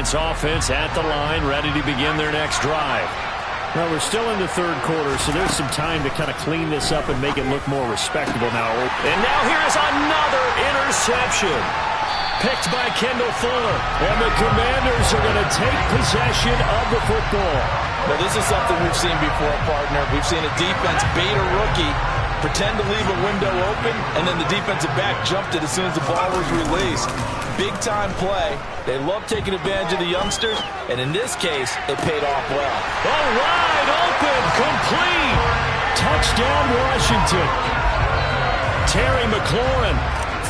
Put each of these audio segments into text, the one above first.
Giants offense at the line, ready to begin their next drive. Well, we're still in the third quarter, so there's some time to kind of clean this up and make it look more respectable now. And now here's another interception. Picked by Kendall Fuller. And the Commanders are going to take possession of the football. Well, this is something we've seen before, partner. We've seen a defense bait a rookie, pretend to leave a window open, and then the defensive back jumped it as soon as the ball was released. Big-time play. They love taking advantage of the youngsters, and in this case, it paid off well. Oh, wide open, complete. Touchdown, Washington. Terry McLaurin,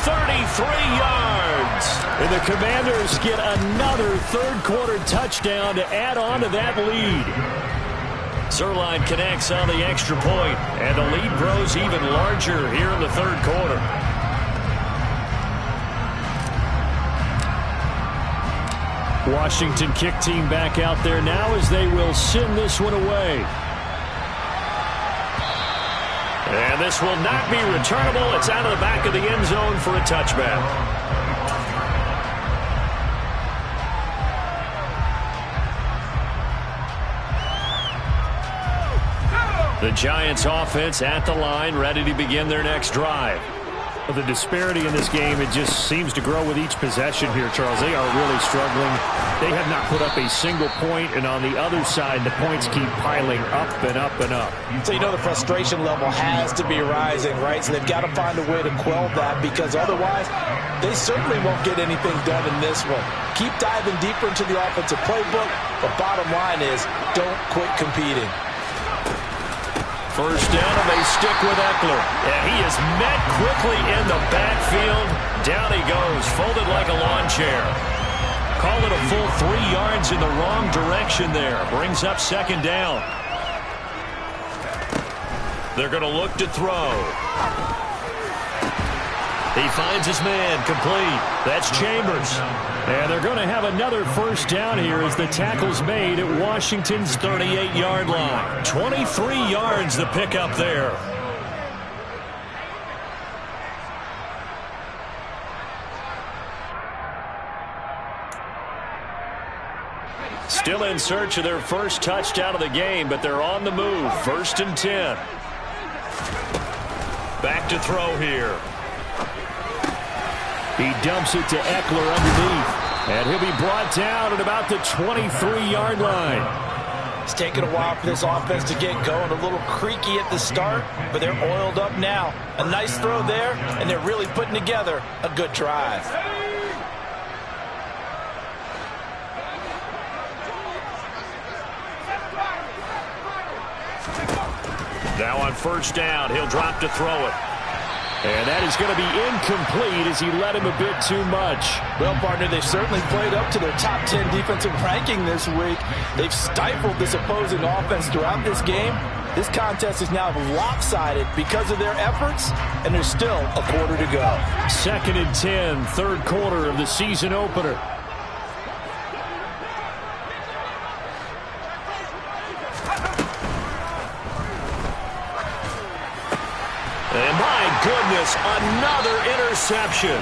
33 yards. And the Commanders get another third-quarter touchdown to add on to that lead. Zerline connects on the extra point, and the lead grows even larger here in the third quarter. Washington kick team back out there now as they will send this one away. And this will not be returnable. It's out of the back of the end zone for a touchback. The Giants offense at the line, ready to begin their next drive. The disparity in this game, it just seems to grow with each possession here, Charles. They are really struggling. They have not put up a single point, and on the other side, the points keep piling up and up and up. So you know the frustration level has to be rising, right? So they've got to find a way to quell that, because otherwise they certainly won't get anything done in this one. Keep diving deeper into the offensive playbook, but bottom line is don't quit competing. First down, and they stick with Eckler. And he is met quickly in the backfield. Down he goes, folded like a lawn chair. Call it a full 3 yards in the wrong direction there. Brings up second down. They're going to look to throw. He finds his man, complete. That's Chambers. And they're going to have another first down here as the tackle's made at Washington's 38-yard line. 23 yards the pickup there. Still in search of their first touchdown of the game, but they're on the move. 1st and 10. Back to throw here. He dumps it to Eckler underneath. And he'll be brought down at about the 23-yard line. It's taken a while for this offense to get going. A little creaky at the start, but they're oiled up now. A nice throw there, and they're really putting together a good drive. Now on first down, he'll drop to throw it. And that is going to be incomplete as he led him a bit too much. Well, partner, they've certainly played up to their top 10 defensive ranking this week. They've stifled this opposing offense throughout this game. This contest is now lopsided because of their efforts, and there's still a quarter to go. 2nd and 10, third quarter of the season opener. And my goodness, another interception.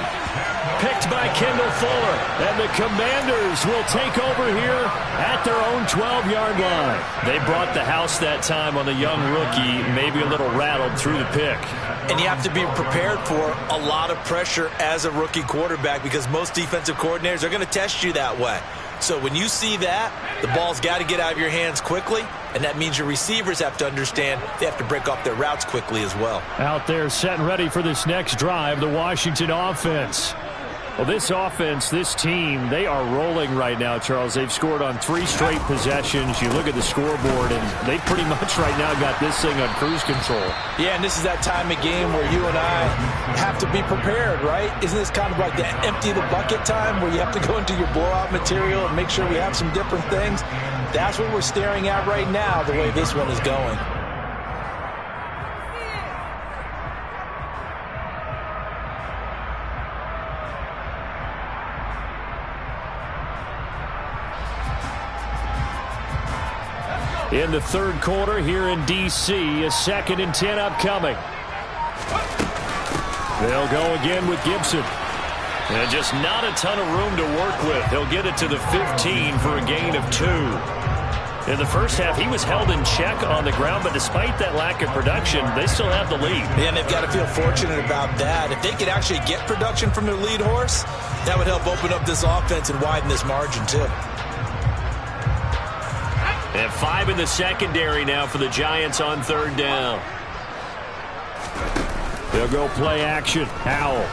Picked by Kendall Fuller. And the Commanders will take over here at their own 12-yard line. They brought the house that time on the young rookie, maybe a little rattled through the pick. And you have to be prepared for a lot of pressure as a rookie quarterback, because most defensive coordinators are going to test you that way. So when you see that, the ball's got to get out of your hands quickly, and that means your receivers have to understand they have to break off their routes quickly as well. Out there set and ready for this next drive, the Washington offense. Well, this offense, this team, they are rolling right now, Charles. They've scored on 3 straight possessions. You look at the scoreboard, and they pretty much right now got this thing on cruise control. Yeah, and this is that time of game where you and I have to be prepared, right? Isn't this kind of like the empty the bucket time where you have to go into your blowout material and make sure we have some different things? That's what we're staring at right now, the way this one is going. In the third quarter here in D.C., a 2nd and 10 upcoming. They'll go again with Gibson. And just not a ton of room to work with. He'll get it to the 15 for a gain of 2. In the first half, he was held in check on the ground, but despite that lack of production, they still have the lead. Yeah, and they've got to feel fortunate about that. If they could actually get production from their lead horse, that would help open up this offense and widen this margin, too. They have 5 in the secondary now for the Giants on 3rd down. They'll go play action. Howell.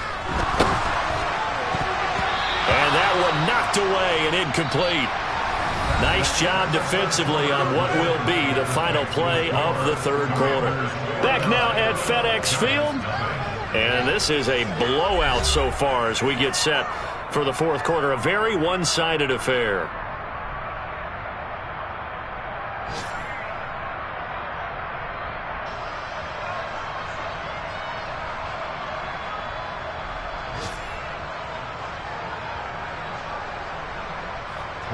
And that one knocked away and incomplete. Nice job defensively on what will be the final play of the 3rd quarter. Back now at FedEx Field. And this is a blowout so far as we get set for the 4th quarter. A very one-sided affair.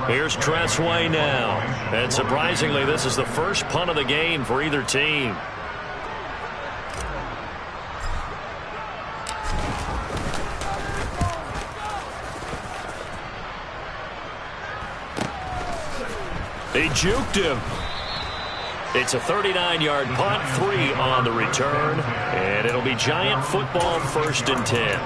Here's Tressway now. And surprisingly, this is the first punt of the game for either team. They juked him. It's a 39-yard punt, 3 on the return. And it'll be Giant football 1st and 10.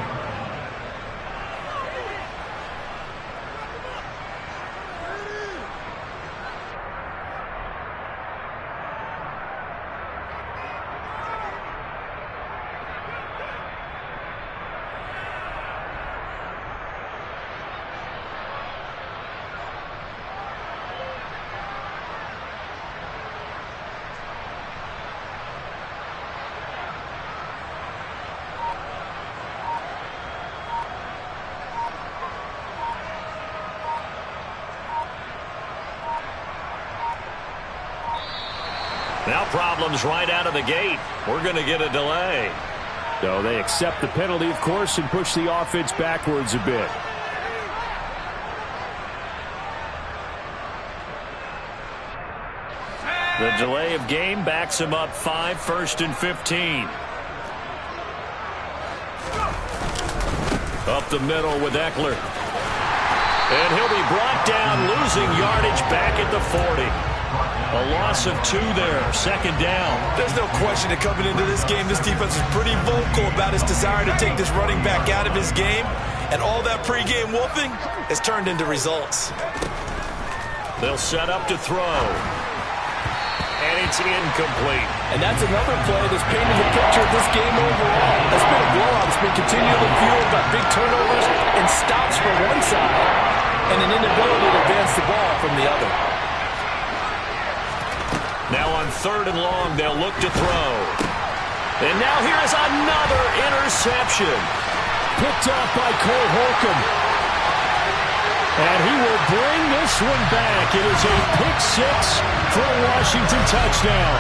Now problems right out of the gate. We're going to get a delay. So they accept the penalty, of course, and push the offense backwards a bit. The delay of game backs him up 5, 1st and 15. Up the middle with Eckler. And he'll be brought down, losing yardage back at the 40. A loss of 2 there, 2nd down. There's no question that coming into this game, this defense is pretty vocal about its desire to take this running back out of his game. And all that pregame whooping has turned into results. They'll set up to throw. And it's incomplete. And that's another play that's painted the picture of this game overall. It's been a blowout. It's been continually fueled by big turnovers and stops from one side and an inability to advance the ball from the other. Now on 3rd and long, they'll look to throw. And now here is another interception. Picked up by Cole Holcomb. And he will bring this one back. It is a pick-6 for a Washington touchdown.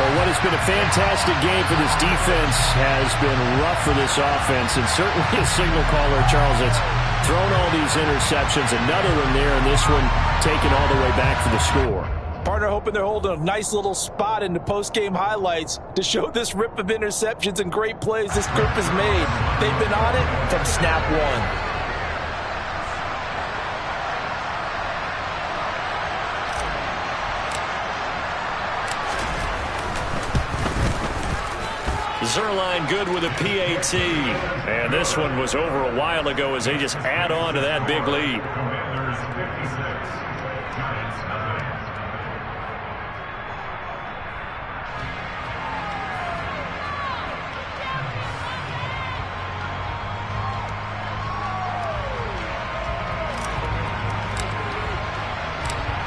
Well, what has been a fantastic game for this defense has been rough for this offense. And certainly a signal caller, Charles, that's thrown all these interceptions. Another one there, and this one taken all the way back for the score. Partner hoping they're holding a nice little spot in the post-game highlights to show this rip of interceptions and great plays this group has made. They've been on it from snap 1. Zerline good with a PAT. And this one was over a while ago as they just add on to that big lead.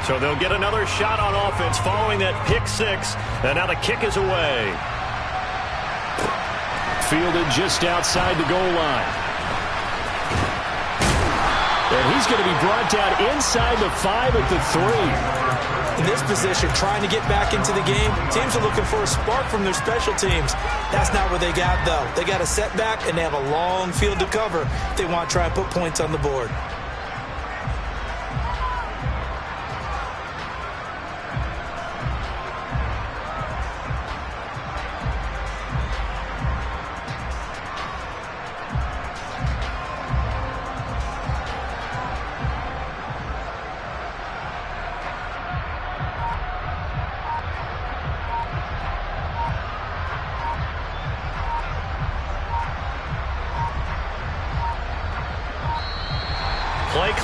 So they'll get another shot on offense following that pick-6. And now the kick is away. Fielded just outside the goal line. And he's going to be brought down inside the 5 at the 3. In this position, trying to get back into the game, teams are looking for a spark from their special teams. That's not what they got, though. They got a setback, and they have a long field to cover if they want to try and put points on the board.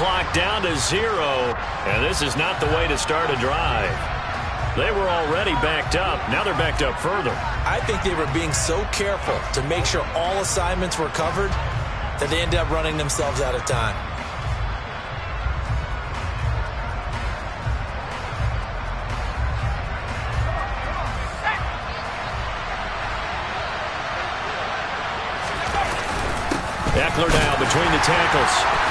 clock down to 0, and this is not the way to start a drive. They were already backed up. Now they're backed up further. I think they were being so careful to make sure all assignments were covered that they ended up running themselves out of time. Eckler now between the tackles.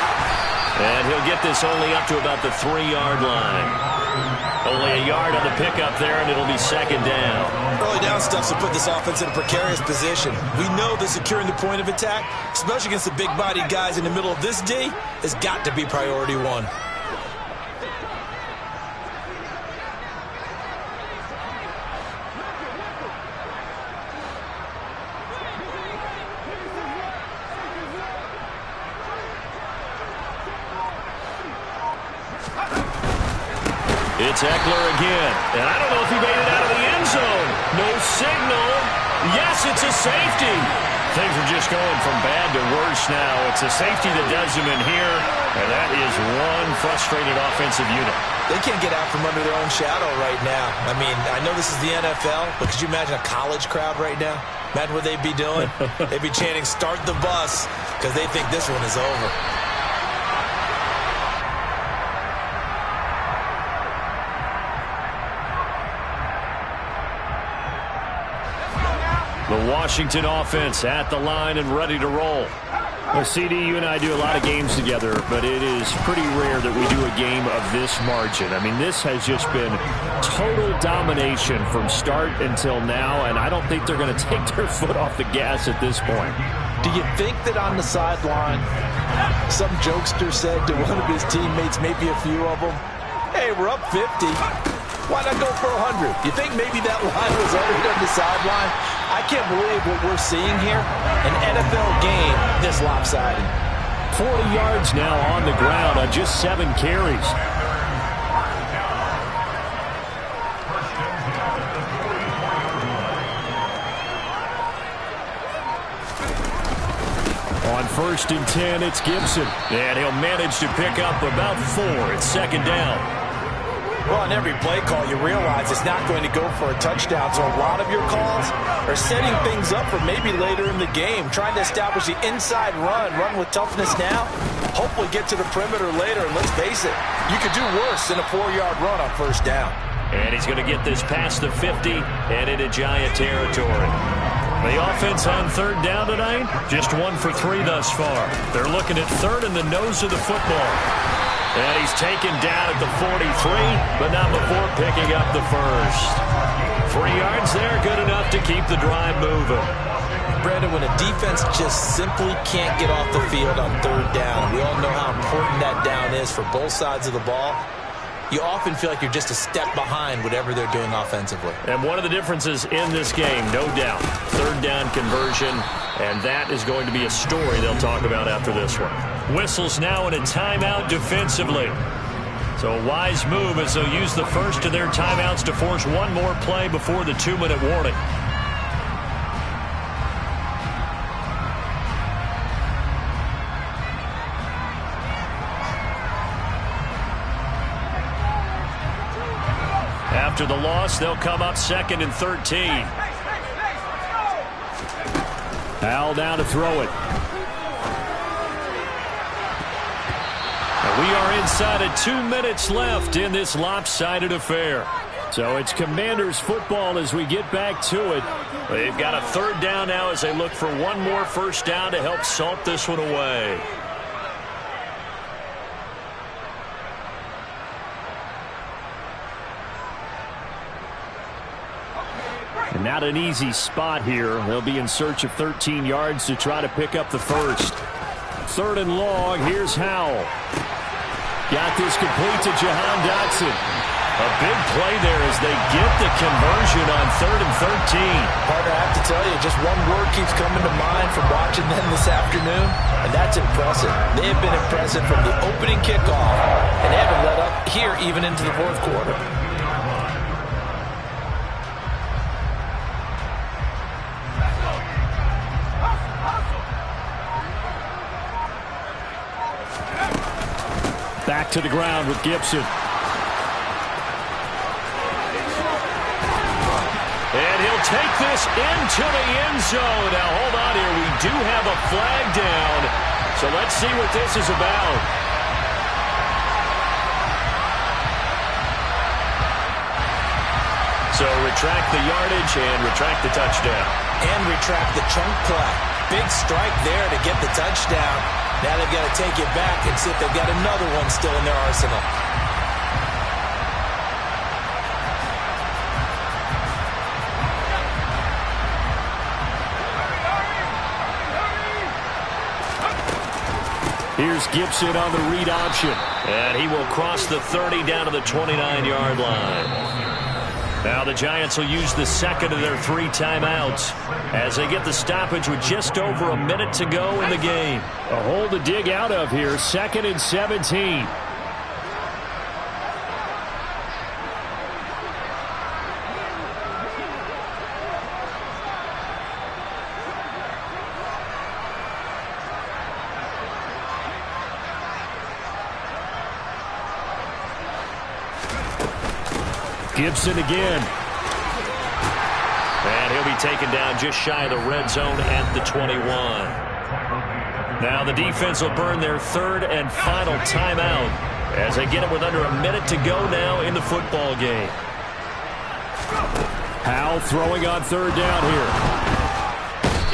And he'll get this only up to about the 3-yard line. Only a yard on the pickup there, and it'll be second down. Early down stuff will put this offense in a precarious position. We know that securing the point of attack, especially against the big-bodied guys in the middle of this D, has got to be priority one. It's Eckler again, and I don't know if he made it out of the end zone. No signal. Yes, it's a safety. Things are just going from bad to worse now. It's a safety that does him in here, and that is one frustrated offensive unit. They can't get out from under their own shadow right now. I mean, I know this is the NFL, but could you imagine a college crowd right now? Imagine what they'd be doing. They'd be chanting, "Start the bus," because they think this one is over. The Washington offense at the line and ready to roll. Well, CD, you and I do a lot of games together, but it is pretty rare that we do a game of this margin. I mean, this has just been total domination from start until now, and I don't think they're going to take their foot off the gas at this point. Do you think that on the sideline, some jokester said to one of his teammates, maybe a few of them, "Hey, we're up 50. Why not go for 100? You think maybe that line was uttered on the sideline? I can't believe what we're seeing here. An NFL game this lopsided. 40 yards now on the ground on just 7 carries. On 1st and 10, it's Gibson. And he'll manage to pick up about 4. It's second down. Well, on every play call, you realize it's not going to go for a touchdown. So a lot of your calls are setting things up for maybe later in the game, trying to establish the inside run with toughness now, hopefully get to the perimeter later. And let's face it, you could do worse than a 4-yard run on 1st down. And he's going to get this past the 50 and into Giant territory. The offense on 3rd down tonight, just 1 for 3 thus far. They're looking at 3rd in the nose of the football. And he's taken down at the 43, but not before picking up the 1st. 3 yards there, good enough to keep the drive moving. Brandon, when a defense just simply can't get off the field on 3rd down, we all know how important that down is for both sides of the ball. You often feel like you're just a step behind whatever they're doing offensively. And one of the differences in this game, no doubt, 3rd down conversion, and that is going to be a story they'll talk about after this one. Whistles now in a timeout defensively. So a wise move as they'll use the first of their timeouts to force one more play before the 2-minute warning. After the loss, they'll come up 2nd and 13. Al down to throw it. And we are inside of 2 minutes left in this lopsided affair. So it's Commanders football as we get back to it. They've got a 3rd down now as they look for one more 1st down to help salt this one away. And not an easy spot here. They'll be in search of 13 yards to try to pick up the 1st. 3rd and long. Here's Howell. Got this complete to Jahan Dotson. A big play there as they get the conversion on 3rd and 13. Partner, I have to tell you, just one word keeps coming to mind from watching them this afternoon, and that's impressive. They have been impressive from the opening kickoff, and they haven't let up here even into the 4th quarter. to the ground with Gibson. And he'll take this into the end zone. Now, hold on here. We do have a flag down. So let's see what this is about. So retract the yardage and retract the touchdown. And retract the chunk play. Big strike there to get the touchdown. Now they've got to take it back and see if they've got another one still in their arsenal. Here's Gibson on the read option. And he will cross the 30 down to the 29-yard line. Now the Giants will use the second of their 3 timeouts as they get the stoppage with just over a minute to go in the game. A hole to dig out of here, 2nd and 17. Gibson again. And he'll be taken down just shy of the red zone at the 21. Now the defense will burn their 3rd and final timeout as they get it with under a minute to go now in the football game. Howell throwing on 3rd down here.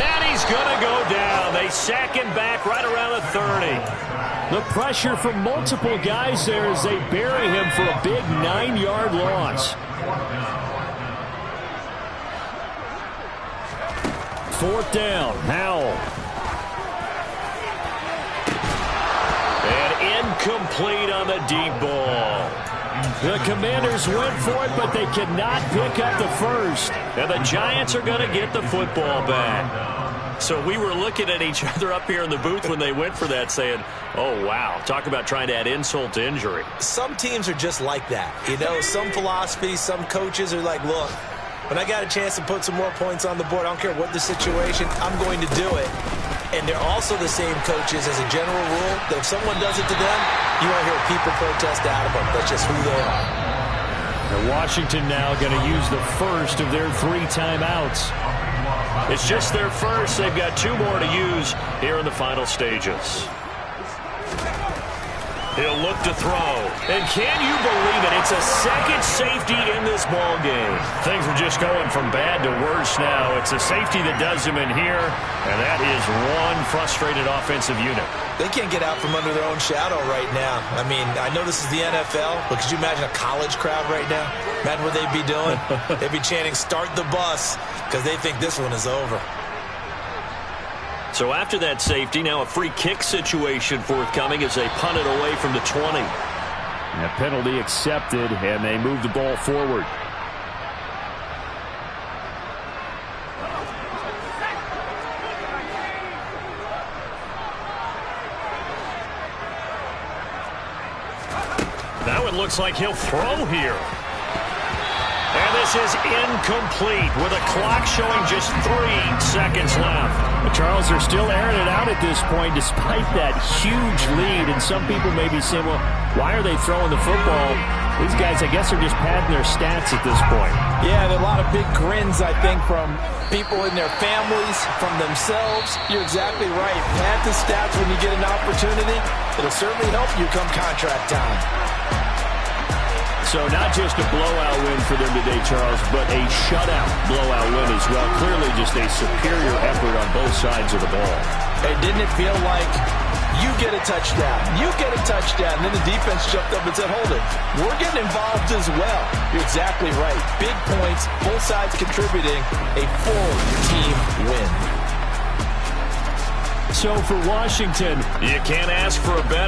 And he's going to go down. They sack him back right around the 30. The pressure from multiple guys there as they bury him for a big 9-yard loss. 4th down, Howell. And incomplete on the deep ball. The Commanders went for it, but they cannot pick up the first. And the Giants are going to get the football back. So we were looking at each other up here in the booth when they went for that saying, oh, wow, talk about trying to add insult to injury. Some teams are just like that. You know, some philosophies, some coaches are like, look, when I got a chance to put some more points on the board, I don't care what the situation, I'm going to do it. And they're also the same coaches as a general rule that if someone does it to them, you won't hear people protest out of them. That's just who they are. And Washington now going to use the first of their 3 timeouts. It's just their first. They've got 2 more to use here in the final stages. He'll look to throw. And can you believe it? It's a second safety in this ball game. Things are just going from bad to worse now. It's a safety that does him in here, and that is one frustrated offensive unit. They can't get out from under their own shadow right now. I mean, I know this is the NFL, but could you imagine a college crowd right now? Imagine what they'd be doing. They'd be chanting, start the bus, because they think this one is over. So after that safety, now a free kick situation forthcoming as they punt it away from the 20. And a penalty accepted, and they move the ball forward. Now it looks like he'll throw here. And this is incomplete with a clock showing just 3 seconds left. But Charles, they're still airing it out at this point despite that huge lead. And some people may be saying, well, why are they throwing the football? These guys, I guess, are just padding their stats at this point. Yeah, there are a lot of big grins, I think, from people in their families, from themselves. You're exactly right. Pad the stats when you get an opportunity. It'll certainly help you come contract time. So not just a blowout win for them today, Charles, but a shutout blowout win as well. Clearly just a superior effort on both sides of the ball. And didn't it feel like you get a touchdown, you get a touchdown, and then the defense jumped up and said, hold it, we're getting involved as well. You're exactly right. Big points, both sides contributing, a full team win. So for Washington, you can't ask for a better